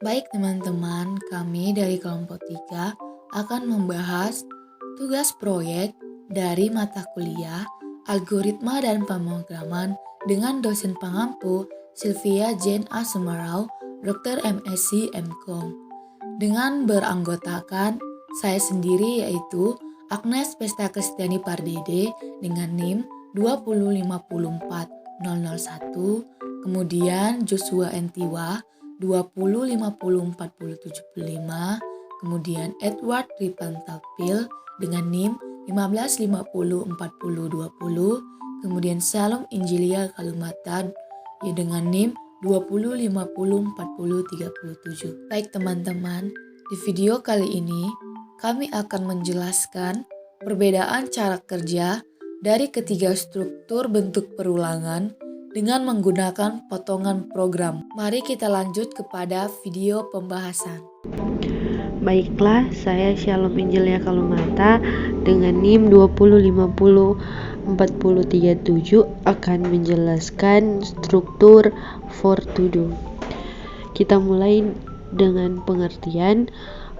Baik teman-teman, kami dari kelompok 3 akan membahas tugas proyek dari mata kuliah Algoritma dan Pemrograman dengan dosen pengampu Sylvia Jane A. Sumarau, Dr. MSc MCom. Dengan beranggotakan saya sendiri yaitu Agnes Pesta Kristiani Pardede dengan NIM 205404001, kemudian Joshua Entiwa 20504075, kemudian Edward Ripantapil dengan NIM 15504020, kemudian Salom Injilia Kalumata dengan NIM 20504037. Baik teman-teman, di video kali ini kami akan menjelaskan perbedaan cara kerja dari ketiga struktur bentuk perulangan dengan menggunakan potongan program. Mari kita lanjut kepada video pembahasan. Baiklah, saya Shalom Injilia Kalumata dengan NIM 20504037 akan menjelaskan struktur for to do. Kita mulai dengan pengertian.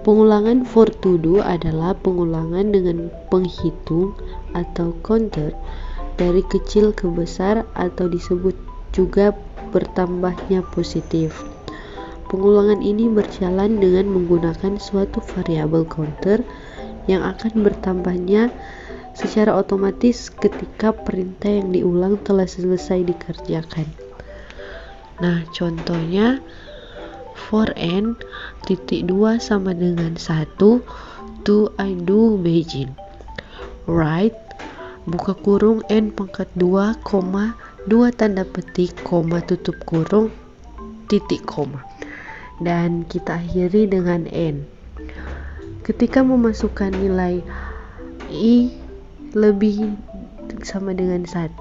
Pengulangan for to do adalah pengulangan dengan penghitung atau counter dari kecil ke besar atau disebut juga bertambahnya positif. Pengulangan ini berjalan dengan menggunakan suatu variabel counter yang akan bertambahnya secara otomatis ketika perintah yang diulang telah selesai dikerjakan. Nah, contohnya for n titik 2 sama dengan 1 to I do begin. Write buka kurung n pangkat 2, 2 tanda petik, tutup kurung, titik koma. Dan kita akhiri dengan n. Ketika memasukkan nilai i lebih sama dengan 1,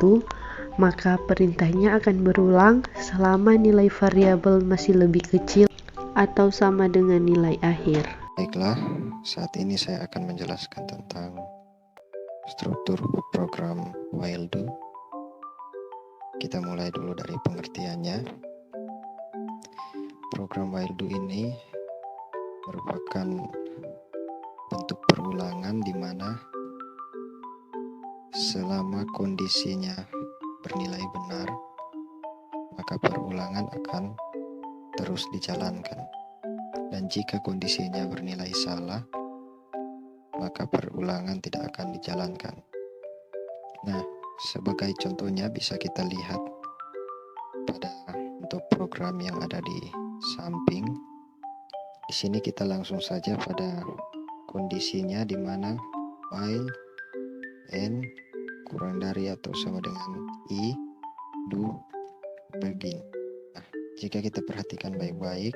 maka perintahnya akan berulang selama nilai variabel masih lebih kecil atau sama dengan nilai akhir. Baiklah, saat ini saya akan menjelaskan tentang struktur program while do. Kita mulai dulu dari pengertiannya. Program while do ini merupakan bentuk perulangan di mana selama kondisinya bernilai benar, maka perulangan akan terus dijalankan. Dan jika kondisinya bernilai salah, maka perulangan tidak akan dijalankan. Nah, sebagai contohnya bisa kita lihat pada untuk program yang ada di samping. Di sini kita langsung saja pada kondisinya di mana while n kurang dari atau sama dengan i do begin. Nah, jika kita perhatikan baik-baik,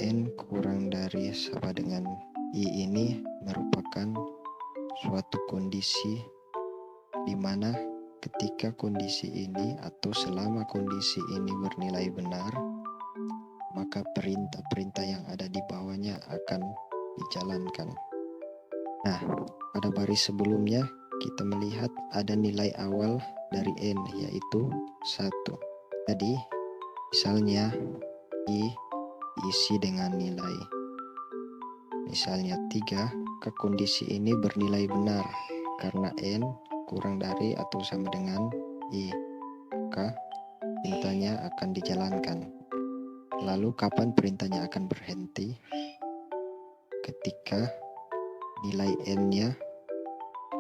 n kurang dari sama dengan i ini merupakan suatu kondisi di mana ketika kondisi ini atau selama kondisi ini bernilai benar, maka perintah-perintah yang ada di bawahnya akan dijalankan. Nah, pada baris sebelumnya kita melihat ada nilai awal dari n, yaitu 1. Jadi, misalnya i diisi dengan nilai misalnya 3, ke kondisi ini bernilai benar karena n kurang dari atau sama dengan i, maka perintahnya akan dijalankan. Lalu kapan perintahnya akan berhenti? Ketika nilai n-nya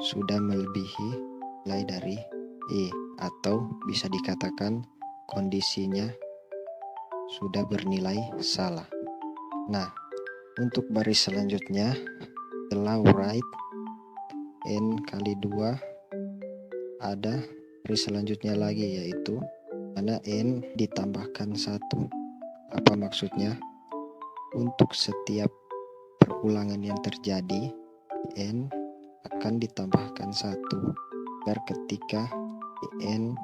sudah melebihi nilai dari i, atau bisa dikatakan kondisinya sudah bernilai salah. Nah, untuk baris selanjutnya setelah write n kali 2 ada baris selanjutnya lagi, yaitu mana n ditambahkan 1. Apa maksudnya? Untuk setiap perulangan yang terjadi, n akan ditambahkan 1 agar ketika n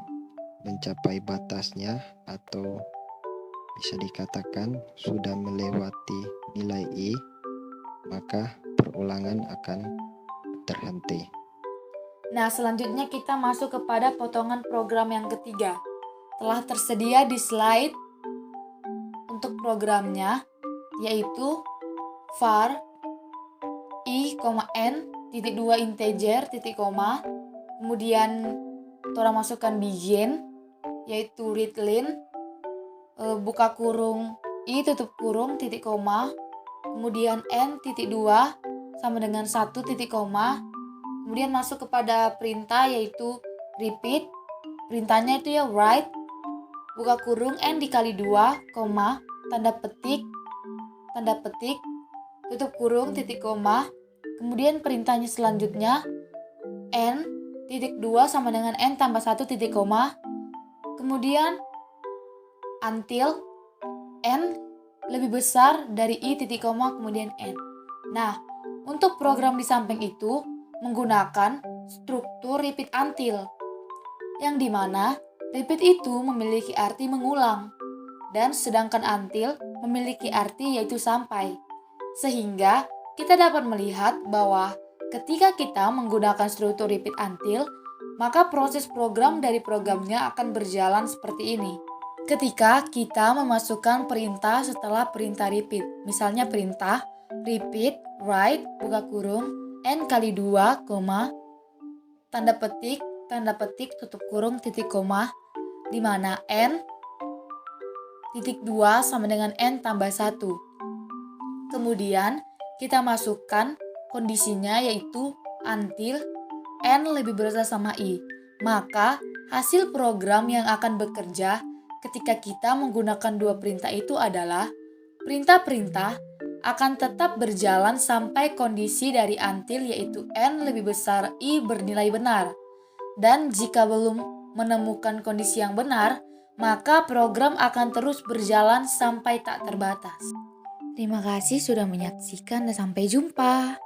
mencapai batasnya atau bisa dikatakan sudah melewati nilai i, maka perulangan akan terhenti. Nah, selanjutnya kita masuk kepada potongan program yang ketiga. Telah tersedia di slide untuk programnya, yaitu var i, n, titik 2 integer, titik koma, kemudian Tora masukkan begin, yaitu readline, buka kurung, i tutup kurung, titik koma, kemudian n titik 2 sama dengan 1 titik koma, kemudian masuk kepada perintah yaitu repeat, perintahnya itu ya write, buka kurung n dikali 2, koma, tanda petik, tutup kurung, titik koma, kemudian perintahnya selanjutnya n titik 2 sama dengan n tambah 1 titik koma, kemudian until n lebih besar dari i titik koma kemudian n. Nah, untuk program di samping itu menggunakan struktur repeat until, yang dimana repeat itu memiliki arti mengulang, dan sedangkan until memiliki arti yaitu sampai. Sehingga kita dapat melihat bahwa ketika kita menggunakan struktur repeat until, maka proses program dari programnya akan berjalan seperti ini. Ketika kita memasukkan perintah setelah perintah repeat, misalnya perintah repeat, write, buka kurung, n kali 2, tanda petik, tutup kurung, titik koma, di mana n titik 2 sama dengan n tambah 1. Kemudian kita masukkan kondisinya yaitu until n lebih besar sama i. Maka hasil program yang akan bekerja ketika kita menggunakan dua perintah itu adalah perintah-perintah akan tetap berjalan sampai kondisi dari until yaitu n lebih besar i bernilai benar. Dan jika belum menemukan kondisi yang benar, maka program akan terus berjalan sampai tak terbatas. Terima kasih sudah menyaksikan dan sampai jumpa.